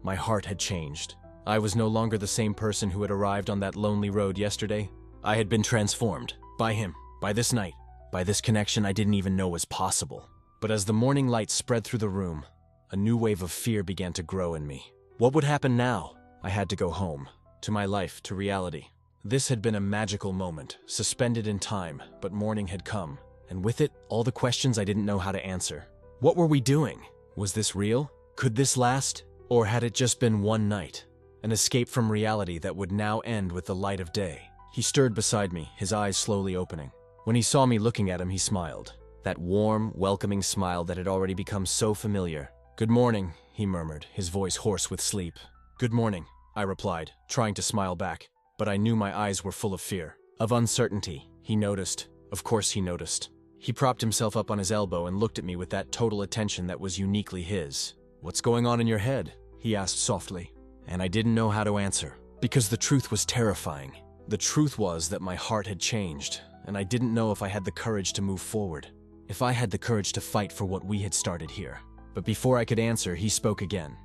A: My heart had changed. I was no longer the same person who had arrived on that lonely road yesterday. I had been transformed. By him. By this night. By this connection I didn't even know was possible. But as the morning light spread through the room, a new wave of fear began to grow in me. What would happen now? I had to go home. To my life, to reality. This had been a magical moment, suspended in time, but morning had come. And with it, all the questions I didn't know how to answer. What were we doing? Was this real? Could this last? Or had it just been one night? An escape from reality that would now end with the light of day. He stirred beside me, his eyes slowly opening. When he saw me looking at him, he smiled. That warm, welcoming smile that had already become so familiar. "Good morning," he murmured, his voice hoarse with sleep. "Good morning," I replied, trying to smile back. But I knew my eyes were full of fear, of uncertainty. He noticed. Of course he noticed. He propped himself up on his elbow and looked at me with that total attention that was uniquely his. "What's going on in your head?" he asked softly. And I didn't know how to answer, because the truth was terrifying. The truth was that my heart had changed, and I didn't know if I had the courage to move forward, if I had the courage to fight for what we had started here. But before I could answer, he spoke again.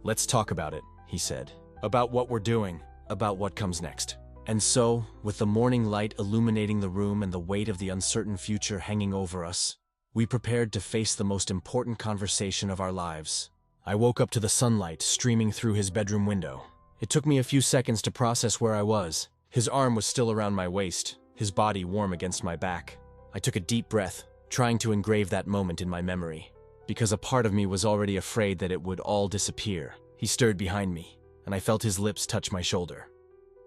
A: "Let's talk about it," he said. "About what we're doing, about what comes next." And so, with the morning light illuminating the room and the weight of the uncertain future hanging over us, we prepared to face the most important conversation of our lives. I woke up to the sunlight streaming through his bedroom window. It took me a few seconds to process where I was. His arm was still around my waist, his body warm against my back. I took a deep breath, trying to engrave that moment in my memory, because a part of me was already afraid that it would all disappear. He stirred behind me, and I felt his lips touch my shoulder.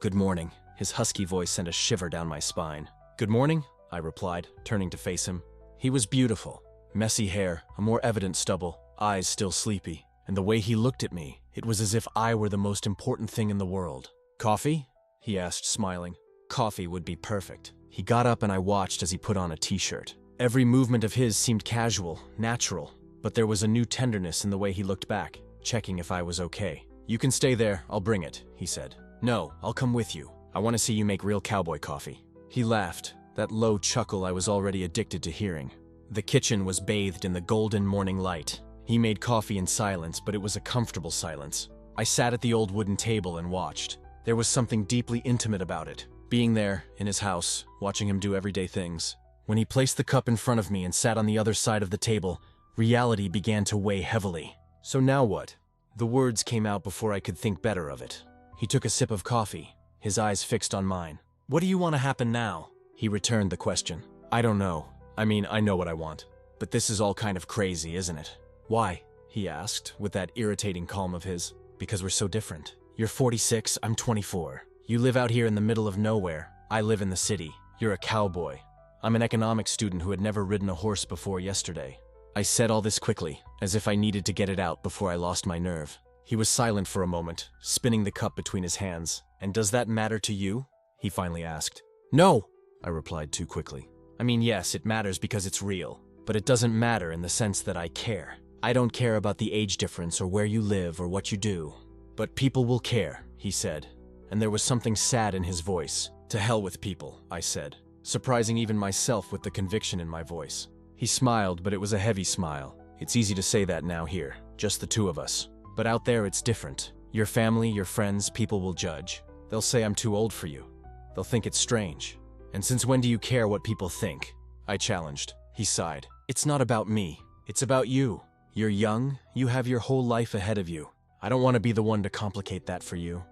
A: "Good morning." His husky voice sent a shiver down my spine. "Good morning," I replied, turning to face him. He was beautiful. Messy hair, a more evident stubble, eyes still sleepy, and the way he looked at me, it was as if I were the most important thing in the world. "Coffee?" he asked, smiling. Coffee would be perfect. He got up and I watched as he put on a t-shirt. Every movement of his seemed casual, natural, but there was a new tenderness in the way he looked back, checking if I was okay. "You can stay there, I'll bring it," he said. "No, I'll come with you. I want to see you make real cowboy coffee." He laughed, that low chuckle I was already addicted to hearing. The kitchen was bathed in the golden morning light. He made coffee in silence, but it was a comfortable silence. I sat at the old wooden table and watched. There was something deeply intimate about it, being there, in his house, watching him do everyday things. When he placed the cup in front of me and sat on the other side of the table, reality began to weigh heavily. "So now what?" The words came out before I could think better of it. He took a sip of coffee, his eyes fixed on mine. "What do you want to happen now?" He returned the question. "I don't know. I mean, I know what I want. But this is all kind of crazy, isn't it?" "Why?" he asked, with that irritating calm of his. "Because we're so different. You're 46, I'm 24. You live out here in the middle of nowhere. I live in the city. You're a cowboy. I'm an economics student who had never ridden a horse before yesterday." I said all this quickly, as if I needed to get it out before I lost my nerve. He was silent for a moment, spinning the cup between his hands. "And does that matter to you?" he finally asked. "No," I replied too quickly. "I mean, yes, it matters because it's real, but it doesn't matter in the sense that I care. I don't care about the age difference or where you live or what you do. But people will care," he said, and there was something sad in his voice. "To hell with people," I said, surprising even myself with the conviction in my voice. He smiled, but it was a heavy smile. It's easy to say that now here, just the two of us. But out there it's different. Your family, your friends, people will judge. They'll say I'm too old for you. They'll think it's strange. And since when do you care what people think?" I challenged. He sighed. "It's not about me. It's about you. You're young. You have your whole life ahead of you. I don't want to be the one to complicate that for you."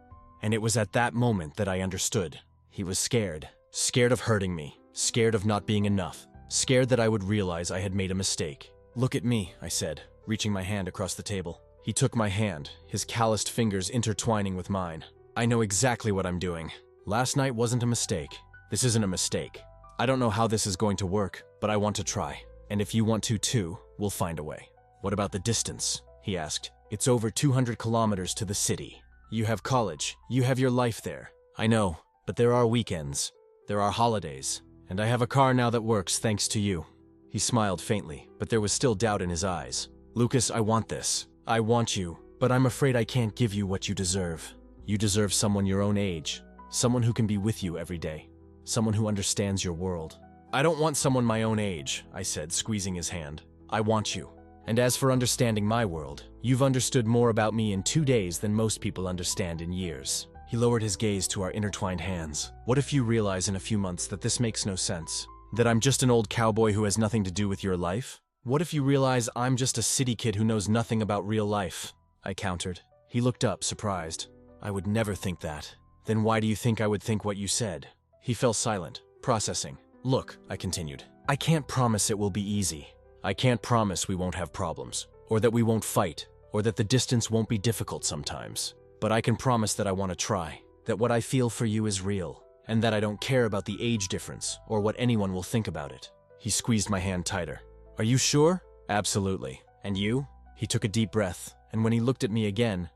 A: And it was at that moment that I understood. He was scared. Scared of hurting me. Scared of not being enough. Scared that I would realize I had made a mistake. "Look at me," I said, reaching my hand across the table. He took my hand, his calloused fingers intertwining with mine. "I know exactly what I'm doing. Last night wasn't a mistake. This isn't a mistake. I don't know how this is going to work, but I want to try. And if you want to too, we'll find a way." "What about the distance?" he asked. "It's over 200 kilometers to the city. You have college. You have your life there. I know, but there are weekends. There are holidays. And I have a car now that works thanks to you." He smiled faintly, but there was still doubt in his eyes. "Lucas, I want this. I want you, but I'm afraid I can't give you what you deserve. You deserve someone your own age, someone who can be with you every day, someone who understands your world." "I don't want someone my own age," I said, squeezing his hand. "I want you. And as for understanding my world, you've understood more about me in 2 days than most people understand in years." He lowered his gaze to our intertwined hands. "What if you realize in a few months that this makes no sense? That I'm just an old cowboy who has nothing to do with your life? What if you realize I'm just a city kid who knows nothing about real life?" I countered. He looked up, surprised. "I would never think that." "Then why do you think I would think what you said?" He fell silent, processing. "Look," I continued, "I can't promise it will be easy. I can't promise we won't have problems, or that we won't fight, or that the distance won't be difficult sometimes. But I can promise that I want to try, that what I feel for you is real, and that I don't care about the age difference or what anyone will think about it." He squeezed my hand tighter. "Are you sure?" "Absolutely. And you?" He took a deep breath, and when he looked at me again,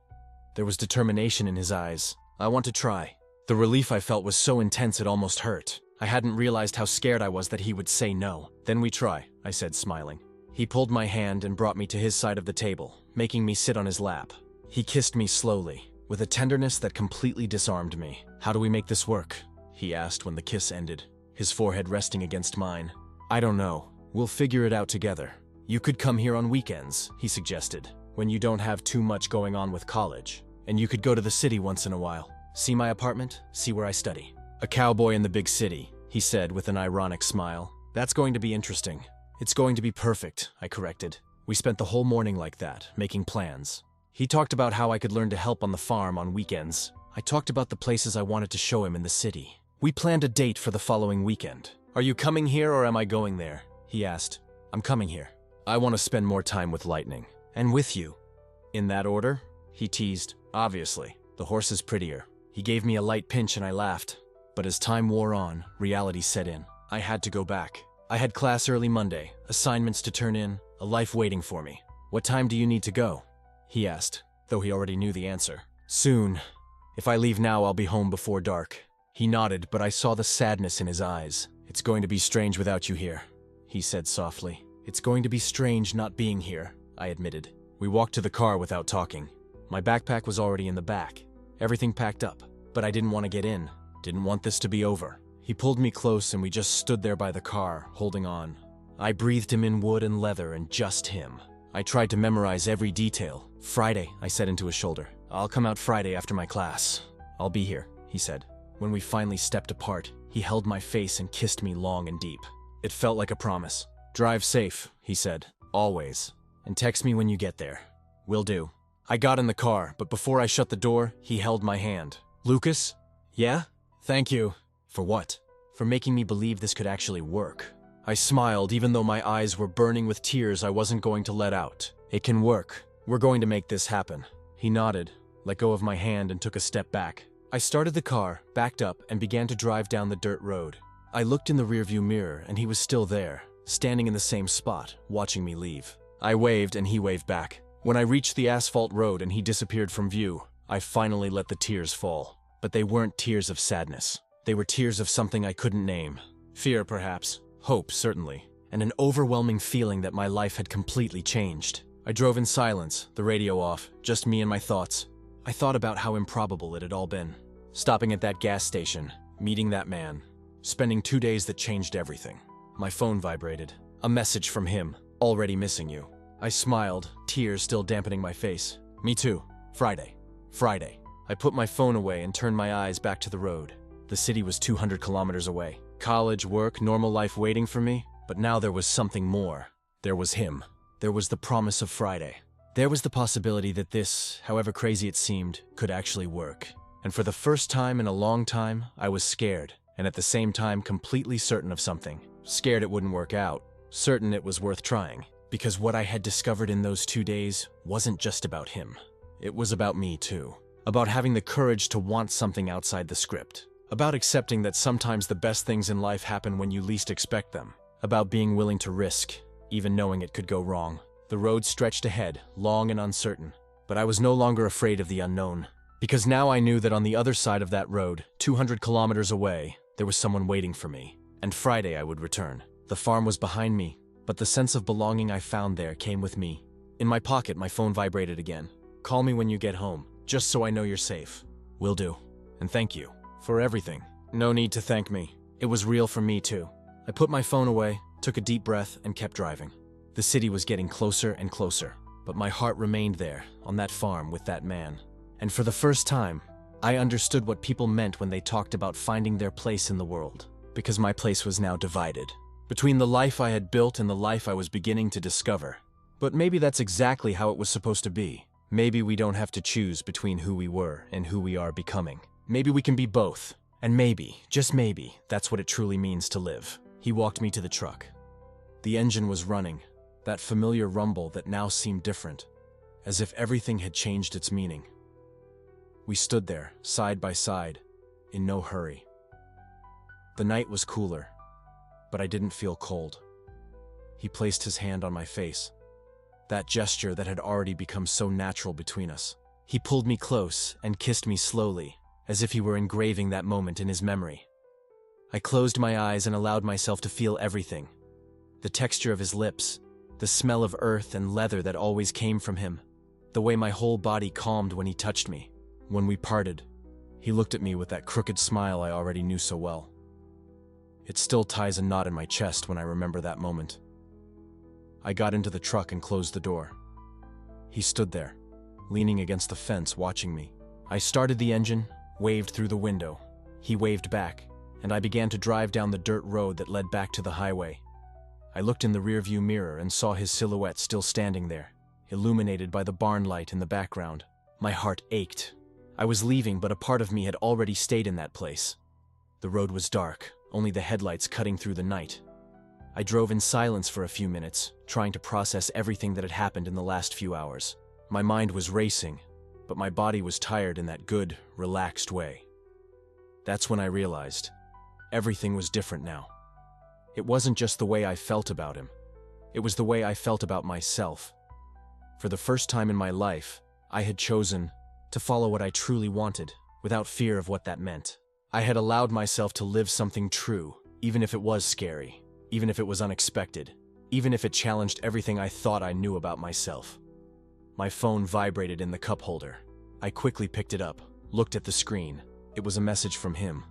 A: there was determination in his eyes. "I want to try." The relief I felt was so intense it almost hurt. I hadn't realized how scared I was that he would say no. "Then we try," I said, smiling. He pulled my hand and brought me to his side of the table, making me sit on his lap. He kissed me slowly, with a tenderness that completely disarmed me. "How do we make this work?" he asked when the kiss ended, his forehead resting against mine. "I don't know. We'll figure it out together. You could come here on weekends," he suggested, "when you don't have too much going on with college. And you could go to the city once in a while. See my apartment, see where I study." A cowboy in the big city, he said with an ironic smile. That's going to be interesting. It's going to be perfect, I corrected. We spent the whole morning like that, making plans. He talked about how I could learn to help on the farm on weekends. I talked about the places I wanted to show him in the city. We planned a date for the following weekend. Are you coming here or am I going there? He asked. I'm coming here. I want to spend more time with Lightning. And with you. In that order? He teased. Obviously. The horse is prettier. He gave me a light pinch and I laughed. But as time wore on, reality set in. I had to go back. I had class early Monday, assignments to turn in, a life waiting for me. What time do you need to go? He asked, though he already knew the answer. Soon. If I leave now, I'll be home before dark. He nodded, but I saw the sadness in his eyes. It's going to be strange without you here, he said softly. It's going to be strange not being here, I admitted. We walked to the car without talking. My backpack was already in the back. Everything packed up, but I didn't want to get in. Didn't want this to be over. He pulled me close and we just stood there by the car, holding on. I breathed him in wood and leather and just him. I tried to memorize every detail. Friday, I said into his shoulder. I'll come out Friday after my class. I'll be here, he said. When we finally stepped apart, he held my face and kissed me long and deep. It felt like a promise. Drive safe, he said. Always. And text me when you get there. Will do. I got in the car, but before I shut the door, he held my hand. Lucas? Yeah? Thank you. For what? For making me believe this could actually work. I smiled even though my eyes were burning with tears I wasn't going to let out. It can work. We're going to make this happen. He nodded, let go of my hand and took a step back. I started the car, backed up, and began to drive down the dirt road. I looked in the rearview mirror and he was still there, standing in the same spot, watching me leave. I waved and he waved back. When I reached the asphalt road and he disappeared from view, I finally let the tears fall. But they weren't tears of sadness. They were tears of something I couldn't name. Fear, perhaps. Hope, certainly. And an overwhelming feeling that my life had completely changed. I drove in silence, the radio off, just me and my thoughts. I thought about how improbable it had all been. Stopping at that gas station, meeting that man, spending 2 days that changed everything. My phone vibrated. A message from him. Already missing you. I smiled, tears still dampening my face. Me too. Friday. Friday. I put my phone away and turned my eyes back to the road. The city was 200 kilometers away. College, work, normal life waiting for me. But now there was something more. There was him. There was the promise of Friday. There was the possibility that this, however crazy it seemed, could actually work. And for the first time in a long time, I was scared, and at the same time completely certain of something. Scared it wouldn't work out. Certain it was worth trying. Because what I had discovered in those 2 days wasn't just about him. It was about me too. About having the courage to want something outside the script. About accepting that sometimes the best things in life happen when you least expect them. About being willing to risk, even knowing it could go wrong. The road stretched ahead, long and uncertain. But I was no longer afraid of the unknown. Because now I knew that on the other side of that road, 200 kilometers away, there was someone waiting for me. And Friday I would return. The farm was behind me, but the sense of belonging I found there came with me. In my pocket, my phone vibrated again. Call me when you get home, just so I know you're safe. Will do. And thank you. For everything. No need to thank me. It was real for me too. I put my phone away, took a deep breath, and kept driving. The city was getting closer and closer, but my heart remained there, on that farm with that man. And for the first time, I understood what people meant when they talked about finding their place in the world. Because my place was now divided. Between the life I had built and the life I was beginning to discover. But maybe that's exactly how it was supposed to be. Maybe we don't have to choose between who we were and who we are becoming. Maybe we can be both. And maybe, just maybe, that's what it truly means to live. He walked me to the truck. The engine was running, that familiar rumble that now seemed different, as if everything had changed its meaning. We stood there, side by side, in no hurry. The night was cooler, but I didn't feel cold. He placed his hand on my face, that gesture that had already become so natural between us. He pulled me close and kissed me slowly, as if he were engraving that moment in his memory. I closed my eyes and allowed myself to feel everything. The texture of his lips, the smell of earth and leather that always came from him, the way my whole body calmed when he touched me. When we parted, he looked at me with that crooked smile I already knew so well. It still ties a knot in my chest when I remember that moment. I got into the truck and closed the door. He stood there, leaning against the fence, watching me. I started the engine, waved through the window. He waved back, and I began to drive down the dirt road that led back to the highway. I looked in the rearview mirror and saw his silhouette still standing there, illuminated by the barn light in the background. My heart ached. I was leaving, but a part of me had already stayed in that place. The road was dark, only the headlights cutting through the night. I drove in silence for a few minutes, trying to process everything that had happened in the last few hours. My mind was racing, but my body was tired in that good, relaxed way. That's when I realized everything was different now. It wasn't just the way I felt about him. It was the way I felt about myself. For the first time in my life, I had chosen to follow what I truly wanted, without fear of what that meant. I had allowed myself to live something true, even if it was scary, even if it was unexpected, even if it challenged everything I thought I knew about myself. My phone vibrated in the cup holder. I quickly picked it up, looked at the screen. It was a message from him.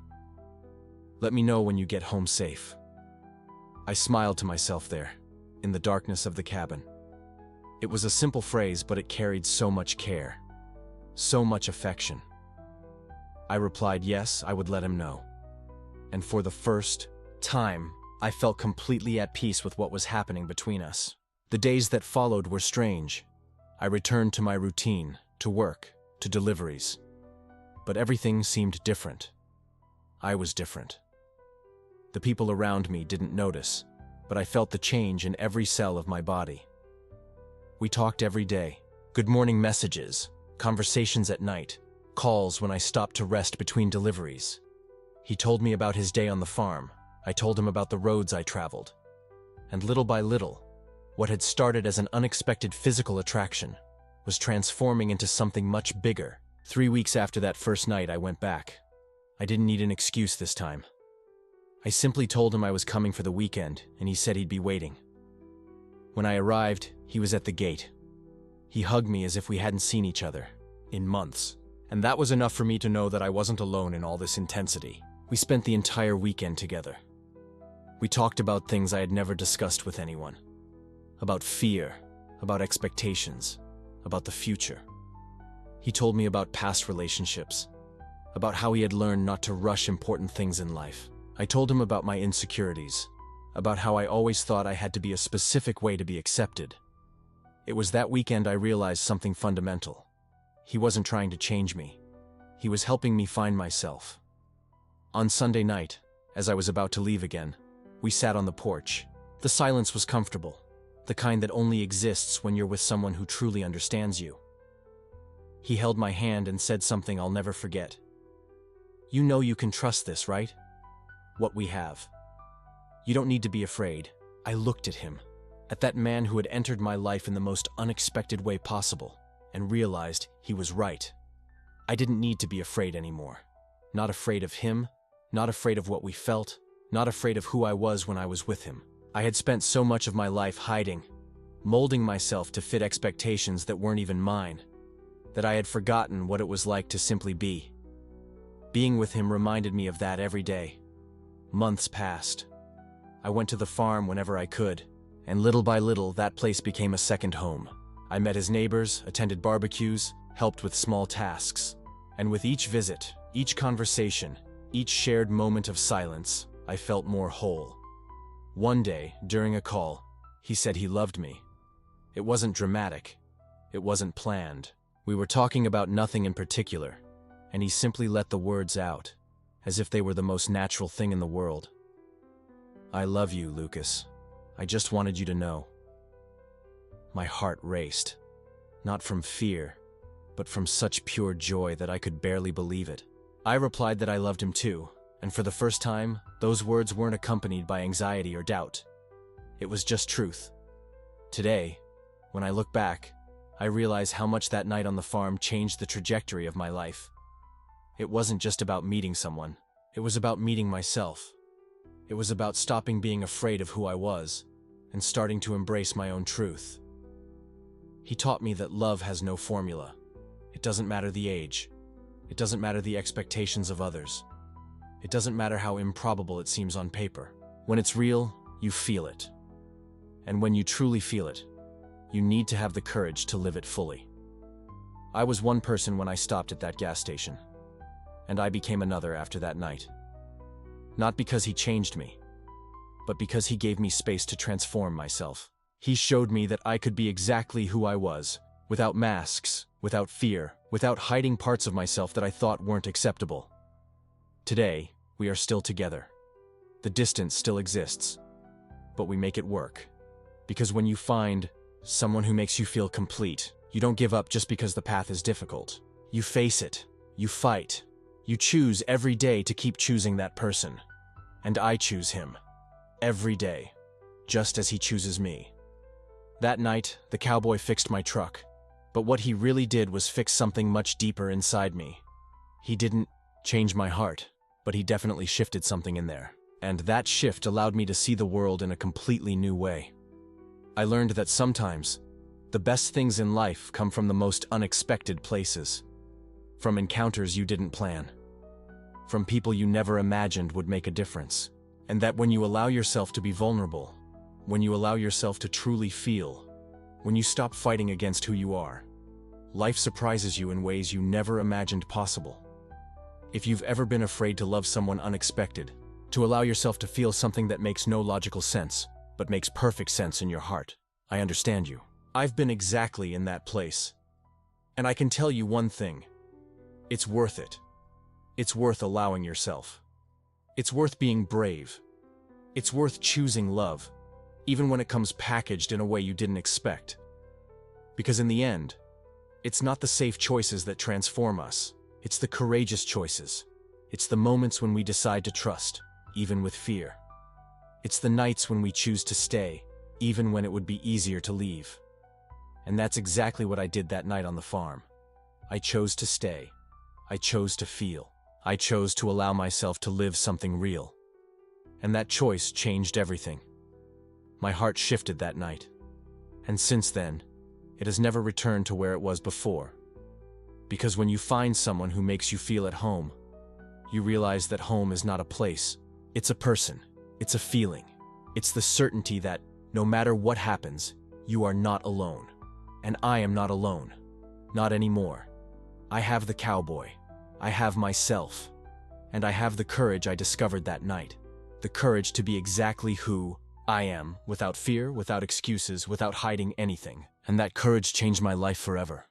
A: "Let me know when you get home safe." I smiled to myself there, in the darkness of the cabin. It was a simple phrase, but it carried so much care, so much affection. I replied yes, I would let him know. And for the first time, I felt completely at peace with what was happening between us. The days that followed were strange. I returned to my routine, to work, to deliveries. But everything seemed different. I was different. The people around me didn't notice, but I felt the change in every cell of my body. We talked every day. Good morning messages, conversations at night, calls when I stopped to rest between deliveries. He told me about his day on the farm. I told him about the roads I traveled. And little by little, what had started as an unexpected physical attraction was transforming into something much bigger. 3 weeks after that first night, I went back. I didn't need an excuse this time. I simply told him I was coming for the weekend, and he said he'd be waiting. When I arrived, he was at the gate. He hugged me as if we hadn't seen each other in months, and that was enough for me to know that I wasn't alone in all this intensity. We spent the entire weekend together. We talked about things I had never discussed with anyone. About fear, about expectations, about the future. He told me about past relationships, about how he had learned not to rush important things in life. I told him about my insecurities, about how I always thought I had to be a specific way to be accepted. It was that weekend I realized something fundamental. He wasn't trying to change me. He was helping me find myself. On Sunday night, as I was about to leave again, we sat on the porch. The silence was comfortable, the kind that only exists when you're with someone who truly understands you. He held my hand and said something I'll never forget. "You know you can trust this, right? What we have. You don't need to be afraid." I looked at him, at that man who had entered my life in the most unexpected way possible, and realized he was right. I didn't need to be afraid anymore. Not afraid of him, not afraid of what we felt, not afraid of who I was when I was with him. I had spent so much of my life hiding, molding myself to fit expectations that weren't even mine, that I had forgotten what it was like to simply be. Being with him reminded me of that every day. Months passed. I went to the farm whenever I could, and little by little that place became a second home. I met his neighbors, attended barbecues, helped with small tasks. And with each visit, each conversation, each shared moment of silence, I felt more whole. One day, during a call, he said he loved me. It wasn't dramatic. It wasn't planned. We were talking about nothing in particular, and he simply let the words out, as if they were the most natural thing in the world. "I love you, Lucas. I just wanted you to know." My heart raced, not from fear, but from such pure joy that I could barely believe it. I replied that I loved him too, and for the first time, those words weren't accompanied by anxiety or doubt. It was just truth. Today, when I look back, I realize how much that night on the farm changed the trajectory of my life. It wasn't just about meeting someone. It was about meeting myself. It was about stopping being afraid of who I was and starting to embrace my own truth. He taught me that love has no formula. It doesn't matter the age. It doesn't matter the expectations of others. It doesn't matter how improbable it seems on paper. When it's real, you feel it. And when you truly feel it, you need to have the courage to live it fully. I was one person when I stopped at that gas station, and I became another after that night. Not because he changed me, but because he gave me space to transform myself. He showed me that I could be exactly who I was, without masks, without fear, without hiding parts of myself that I thought weren't acceptable. Today, we are still together. The distance still exists, but we make it work. Because when you find someone who makes you feel complete, you don't give up just because the path is difficult. You face it. You fight. You choose every day to keep choosing that person. And I choose him. Every day. Just as he chooses me. That night, the cowboy fixed my truck. But what he really did was fix something much deeper inside me. He didn't change my heart, but he definitely shifted something in there. And that shift allowed me to see the world in a completely new way. I learned that sometimes, the best things in life come from the most unexpected places. From encounters you didn't plan. From people you never imagined would make a difference. And that when you allow yourself to be vulnerable, when you allow yourself to truly feel, when you stop fighting against who you are, life surprises you in ways you never imagined possible. If you've ever been afraid to love someone unexpected, to allow yourself to feel something that makes no logical sense, but makes perfect sense in your heart, I understand you. I've been exactly in that place. And I can tell you one thing. It's worth it. It's worth allowing yourself. It's worth being brave. It's worth choosing love, even when it comes packaged in a way you didn't expect. Because in the end, it's not the safe choices that transform us. It's the courageous choices. It's the moments when we decide to trust, even with fear. It's the nights when we choose to stay, even when it would be easier to leave. And that's exactly what I did that night on the farm. I chose to stay. I chose to feel. I chose to allow myself to live something real. And that choice changed everything. My heart shifted that night. And since then, it has never returned to where it was before. Because when you find someone who makes you feel at home, you realize that home is not a place. It's a person. It's a feeling. It's the certainty that, no matter what happens, you are not alone. And I am not alone. Not anymore. I have the cowboy. I have myself. And I have the courage I discovered that night. The courage to be exactly who I am, without fear, without excuses, without hiding anything. And that courage changed my life forever.